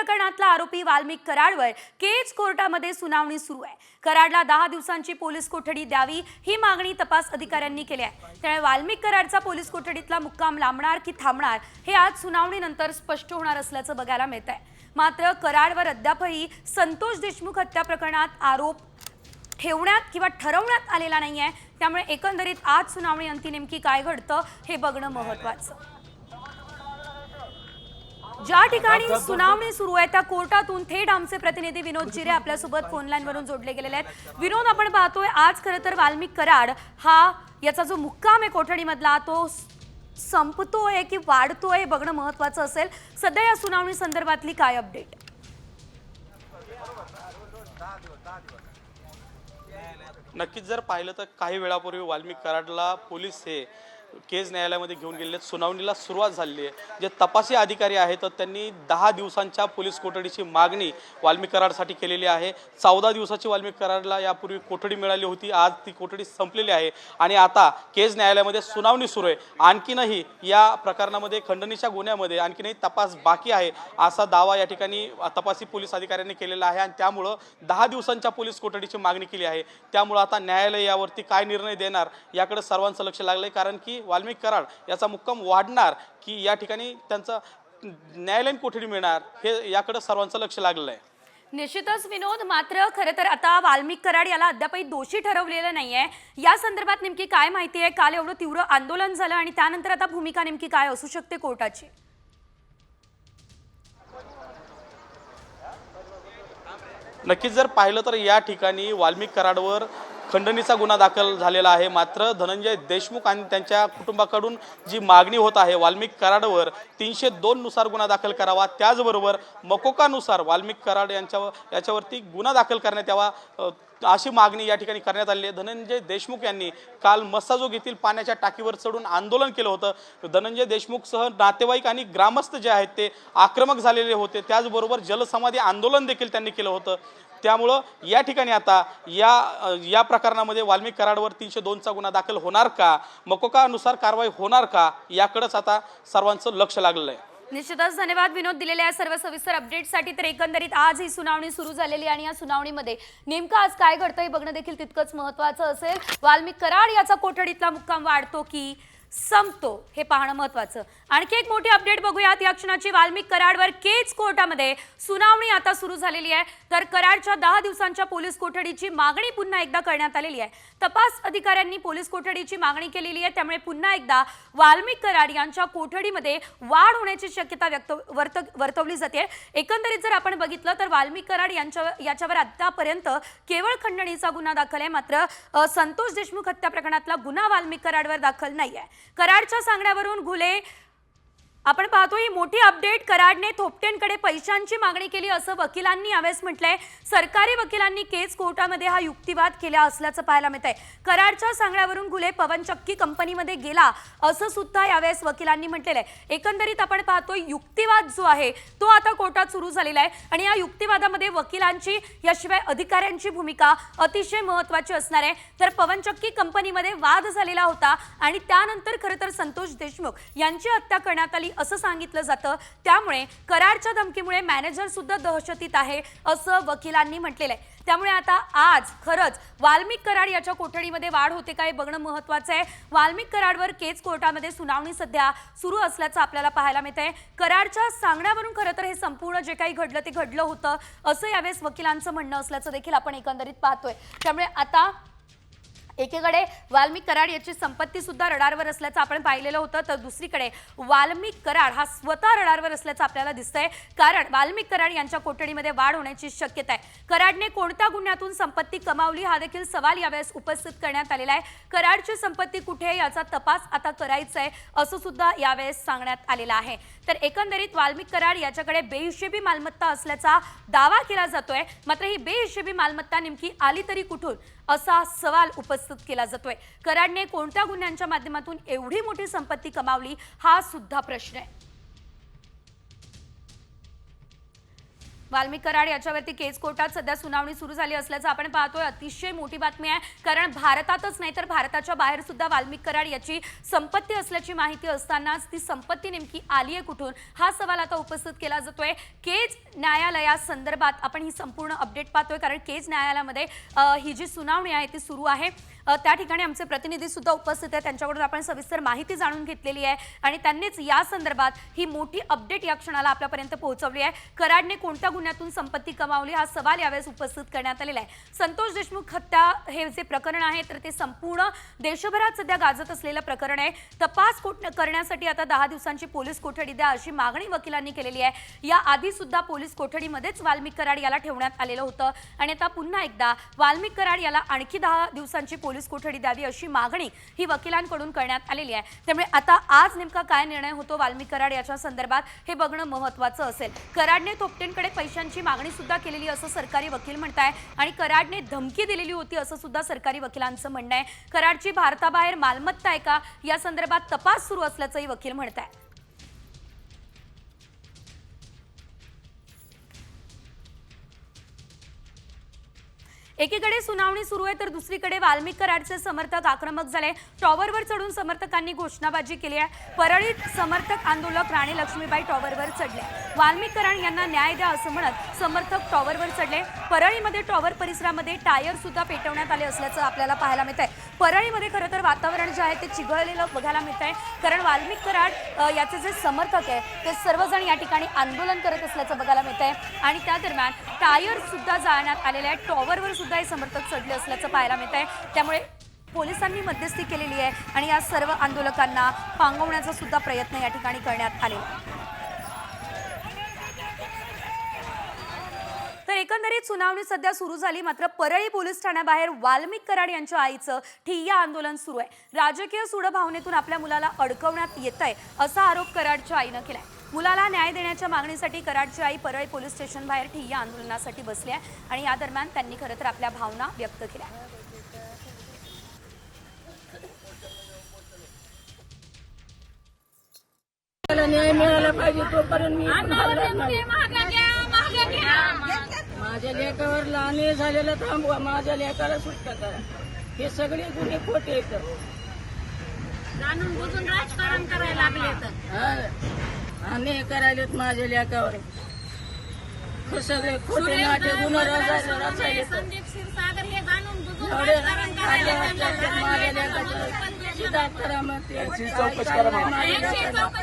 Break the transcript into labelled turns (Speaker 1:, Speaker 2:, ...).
Speaker 1: प्रकरणातला आरोपी वाल्मिक कराडवर केज कोर्टामध्ये सुनावणी सुरू आहे। कराडला 10 दिवसांची पोलीस कोठडी द्यावी ही मागणी तपास अधिकाऱ्यांनी केली आहे। त्यामुळे वाल्मिक कराडचा पोलीस कोठडीतला मुक्काम लांबणार की थांबणार हे आज सुनावणीनंतर स्पष्ट होणार असल्याचं बघायला मिळत आहे। मात्र कराडवर अद्यापही संतोष देशमुख हत्या प्रकरणात आरोप ठेवण्यात किंवा ठरवण्यात आलेला नाहीये। त्यामुळे एकंदरीत आज सुनावणी अंती नेमकी काय घडतं हे बघणं महत्त्वाचं। ज्या ठिकाणी सुनावणी सुरू आहे त्या कोर्टातून थेट आमचे प्रतिनिधी विनोद जिरे आपल्यासोबत फोन लाईन वरून जोडले गेलेले आहेत। विनोद, आपण पाहतोय आज खरं तर वाल्मिक कराड हा याचा जो मुक्काम आहे कोठडीमधला तो संपतोय की वाढतोय हे बघणं महत्त्वाचं असेल। सध्या या सुनावणी संदर्भातली काय अपडेट?
Speaker 2: नक्कीच जर पाहिलं तर काही वेळापूर्वी वाल्मिक कराडला पोलीस हे केज न्यायालयामध्ये घेऊन गेलेले, सुनावणीला सुरुवात झाली आहे। जे तपासी अधिकारी आहेत तर त्यांनी 10 दिवसांच्या पोलीस कोठडीची मागणी वाल्मिक कराडसाठी केलेली आहे। 14 दिवसाची वाल्मिक कराडला यापूर्वी कोठडी मिळाली होती, आज ती कोठडी संपलेली आहे आणि आता केज न्यायालयामध्ये सुनावणी सुरू आहे। आणखीनही या प्रकरणामध्ये खंडणीच्या गुन्ह्यामध्ये आणखीनही तपास बाकी आहे असा दावा या ठिकाणी तपासी पोलीस अधिकाऱ्यांनी केलेला आहे आणि त्यामुळं 10 दिवसांच्या पोलीस कोठडीची मागणी केली आहे। त्यामुळं आता न्यायालय यावरती काय निर्णय देणार याकडे सर्वांचं लक्ष लागलंय, कारण की वाल्मिक कराड याचा मुक्काम वाढणार की या ठिकाणी त्यांचा न्यायालयीन कोठडी मिळणार हे याकडे सर्वांचं लक्ष लागलं आहे।
Speaker 1: निश्चितच विनोद, मात्र खरं तर आता वाल्मिक कराड याला अद्यापही दोषी ठरवलेलं नाहीये। या संदर्भात नेमकी काय माहिती आहे? काल एवढं तीव्र आंदोलन झालं आणि त्यानंतर आता भूमिका नेमकी काय असू शकते कोर्टाची?
Speaker 2: नक्कीच जर पाहिलं तर या ठिकाणी वाल्मिक कराडवर खंडणीचा गुन्हा दाखल झालेला आहे। मात्र धनंजय देशमुख आणि त्यांच्या कुटुंबाकडून जी मागणी होत आहे वाल्मिक कराडवर 302 नुसार गुन्हा दाखल करावा, त्याचबरोबर मकोकानुसार वाल्मिक कराड याच्यावरती गुन्हा दाखल करण्यात यावा अशी मागणी या ठिकाणी करण्यात आली आहे। धनंजय देशमुख यांनी काल मस्साजोग येथील पाण्याच्या टाकीवर चढून आंदोलन केलं होतं। धनंजय देशमुखसह नातेवाईक आणि ग्रामस्थ जे आहेत ते आक्रमक झालेले होते, त्याचबरोबर जलसमाधी आंदोलन देखील त्यांनी केलं होतं। त्यामुळं या ठिकाणी आता या प्रकरणामध्ये वाल्मिक कराडवर 302चा गुन्हा दाखल होणार का, मकोकानुसार कारवाई होणार का याकडेच आता सर्वांचं लक्ष लागलेलं आहे।
Speaker 1: निश्चितच धन्यवाद विनोद दिलेल्या सर्व सविस्तर अपडेटसाठी। तर एकंदरीत आज ही सुनावणी सुरू झालेली आणि या सुनावणीमध्ये नेमकं आज काय घडतं हे बघणं देखील तितकंच महत्त्वाचं असेल। वाल्मिक कराड याचा कोठडीतला मुक्काम वाढतो की संपतो हे पाहणं महत्त्वाचं। आणखी एक मोठी अपडेट बघूयात या क्षणाची। वाल्मिक कराडवर केज कोर्टामध्ये सुनावणी आता सुरू झालेली आहे। तर कराडच्या 10 दिवसांच्या पोलीस कोठडीची मागणी पुन्हा एकदा करण्यात आलेली आहे। तपास अधिकाऱ्यांनी पोलीस कोठडीची मागणी केलेली आहे, त्यामुळे पुन्हा एकदा वाल्मिक कराड यांच्या कोठडीमध्ये वाढ होण्याची शक्यता वर्तवली जाते। एकंदरीत जर आपण बघितलं तर वाल्मिक कराड याच्यावर आतापर्यंत केवळ खंडणीचा गुन्हा दाखल आहे, मात्र संतोष देशमुख हत्या प्रकरणातला गुन्हा वाल्मिक कराडवर दाखल नाही आहे। कराडच्या सांगण्यावरून घुले आपण पाहतो ही मोठी अपडेट। कराडने थोपटेंकडे पैशांची मागणी केली असं वकिलांनी यावेळेस म्हटलंय। सरकारी वकिलांनी केस कोर्टामध्ये हा युक्तिवाद केला असल्याचं पाहायला मिळतंय। कराडच्या सांगण्यावरून घुले पवनचक्की कंपनीमध्ये गेला असं सुद्धा यावेळेस वकिलांनी म्हटलेलं आहे। एकंदरीत आपण पाहतो युक्तिवाद जो आहे तो आता कोर्टात सुरू झालेला आहे आणि या युक्तिवादामध्ये वकिलांची याशिवाय अधिकाऱ्यांची भूमिका अतिशय महत्त्वाची असणार आहे। तर पवनचक्की कंपनीमध्ये वाद झालेला होता आणि त्यानंतर खरं तर संतोष देशमुख यांची हत्या करण्यात आली असं सांगितलं जातं। त्यामुळे कराडच्या धमकीमुळे मॅनेजर सुद्धा दहशतीत आहे असं वकिलांनी म्हटलेलं आहे। त्यामुळे आता आज खरंच वाल्मिक कराड याच्या कोठडीमध्ये वाढ होते का हे बघणं महत्त्वाचं आहे। वाल्मिक कराडवर केज कोर्टामध्ये सुनावणी सध्या सुरू असल्याचं आपल्याला पाहायला मिळतंय। कराडच्या सांगण्यावरून खरं तर हे संपूर्ण जे काही घडलं ते घडलं होतं असं यावेळेस वकिलांचं म्हणणं असल्याचं देखील आपण एकंदरीत पाहतोय। त्यामुळे आता एकीकडे वाल्मिक कराड याची संपत्ती सुद्धा रडारवर असल्याचं आपण पाहिलेलं होतं, तर दुसरीकडे वाल्मिक कराड हा स्वतः रडारवर असल्याचं आपल्याला दिसतंय, कारण वाल्मिक कराड यांच्या कोठडीमध्ये वाढ होण्याची शक्यता आहे। कराडने कोणत्या गुन्ह्यातून संपत्ती कमावली हा देखील सवाल यावेळेस उपस्थित करण्यात आलेला आहे। कराडची संपत्ती कुठे याचा तपास आता करायचा आहे असं सुद्धा यावेळेस सांगण्यात आलेलं आहे। तर एकंदरीत वाल्मिक कराड याच्याकडे बेहिशेबी मालमत्ता असल्याचा दावा केला जातोय, मात्र ही बेहिशेबी मालमत्ता नेमकी आली तरी कुठून असा सवाल उपस्थित केला जातोय। कराडने कोणत्या गुन्ह्यांच्या माध्यमातून एवढी मोठी संपत्ती कमावली हा सुद्धा प्रश्न आहे। वाल्मिक कराड याच्यावरती केस कोर्टात सध्या सुनावणी सुरू झाली असल्याचं आपण पाहतोय. अतिशय मोठी बातमी आहे, कारण भारतातच नाही तर भारताच्या बाहेर सुद्धा वाल्मिक कराड याची संपत्ती असल्याची माहिती असतानाच ती संपत्ती नेमकी आली आहे कुठून, हा सवाल आता उपस्थित केला जातोय. केज न्यायालयासंदर्भात आपण ही संपूर्ण अपडेट पाहतोय, कारण केज न्यायालयामध्ये ही जी सुनावणी आहे ती सुरू आहे. त्या ठिकाणी आमचे प्रतिनिधी सुद्धा उपस्थित आहेत, त्यांच्याकडून आपण सविस्तर माहिती जाणून घेतलेली आहे आणि त्यांनीच या संदर्भात ही मोठी अपडेट या क्षणाला आपल्यापर्यंत पोहोचवली आहे. कराडने कोणत्या गुन्ह्यातून संपत्ती कमावली, हा सवाल यावेळेस उपस्थित करण्यात आलेला आहे. संतोष देशमुख हत्या हे जे प्रकरण आहे तर ते संपूर्ण देशभरात सध्या गाजत असलेलं प्रकरण आहे. तपास करण्यासाठी आता 10 दिवसांची पोलीस कोठडी द्या अशी मागणी वकिलांनी केलेली आहे. या आधी सुद्धा पोलीस कोठडीमध्येच वाल्मिक कराड याला ठेवण्यात आलेलं होतं आणि आता पुन्हा एकदा वाल्मिक कराड याला आणखी 10 दिवसांची पोलीस कोठडी द्यावी अशी मागणी ही वकिलांकडून करण्यात आलेली आहे. त्यामुळे आता आज नेमका काय निर्णय होतो वाल्मिक कराड याच्या संदर्भात हे बघणं महत्त्वाचं असेल. कराडने थोपटेंकडे पैशांची मागणी सुद्धा केलेली असं सरकारी वकील म्हणताय आणि कराडने धमकी दिलेली होती असं सुद्धा सरकारी वकिलांचं म्हणणं आहे. कराडची भारताबाहेर मालमत्ता आहे का या संदर्भात तपास सुरू असल्याचंही वकील म्हणताय. एकीकडे सुनावणी सुरू आहे तर दुसरीकडे वाल्मिक कराडचे समर्थक आक्रमक झाले. टॉवरवर चढून समर्थकांनी घोषणाबाजी केली आहे. परळीत समर्थक आंदोलक राणी लक्ष्मीबाई टॉवरवर चढले. वाल्मिक कराड यांना न्याय द्या असं म्हणत समर्थक टॉवरवर चढले. परळीमध्ये टॉवर परिसरामध्ये टायर सुद्धा पेटवण्यात आले असल्याचं आपल्याला पाहायला मिळत आहे. परळीमध्ये खरं तर वातावरण जे आहे ते चिघळलेलं बघायला मिळत आहे, कारण वाल्मिक कराड याचे जे समर्थक आहे ते सर्वजण या ठिकाणी आंदोलन करत असल्याचं बघायला मिळत आहे आणि त्या दरम्यान टायर सुद्धा जाळण्यात आलेले आहेत. टॉवरवर सुद्धा हे समर्थक चढले असल्याचं पाहायला मिळत आहे. त्यामुळे पोलिसांनी मध्यस्थी केलेली आहे आणि या सर्व आंदोलकांना पांगवण्याचा सुद्धा प्रयत्न या ठिकाणी करण्यात आलेला आहे. तर एकंदरीत सुनावणी सध्या सुरू झाली, मात्र परळी पोलीस ठाण्याबाहेर वाल्मिक कराड यांच्या आईचं ठिय्या आंदोलन सुरू आहे. राजकीय सूडभावनेतून आपल्या मुलाला अडकवण्यात येत आहे असा आरोप कराडच्या आईनं केलाय. मुलाला न्याय देण्याच्या मागणीसाठी कराडची आई परळी पोलीस स्टेशन बाहेर ठिय्या आंदोलनासाठी बसली आहे आणि या दरम्यान त्यांनी खरं तर आपल्या भावना व्यक्त केल्या.
Speaker 3: न्याय मिळाला पाहिजे तोपर्यंत मी माझ्या लेकावर लहान झालेला थांबवा, माझ्या लेकाला सुटका करा. हे सगळे गुन्हे खोटे येतात,
Speaker 4: जाणून बुजून राजकारण करायला लागले तर
Speaker 3: अन्याय करायलेत माझ्या लेकावर. सगळे खोटे नाटे गुन्हे रचायले.
Speaker 4: संदीप क्षीरसागर हे जाणून बुजून
Speaker 3: एवढे
Speaker 4: राजकारण करायला
Speaker 3: माझ्या लेकाची सिद्धार्थ करा, मग ते चौकशी करा.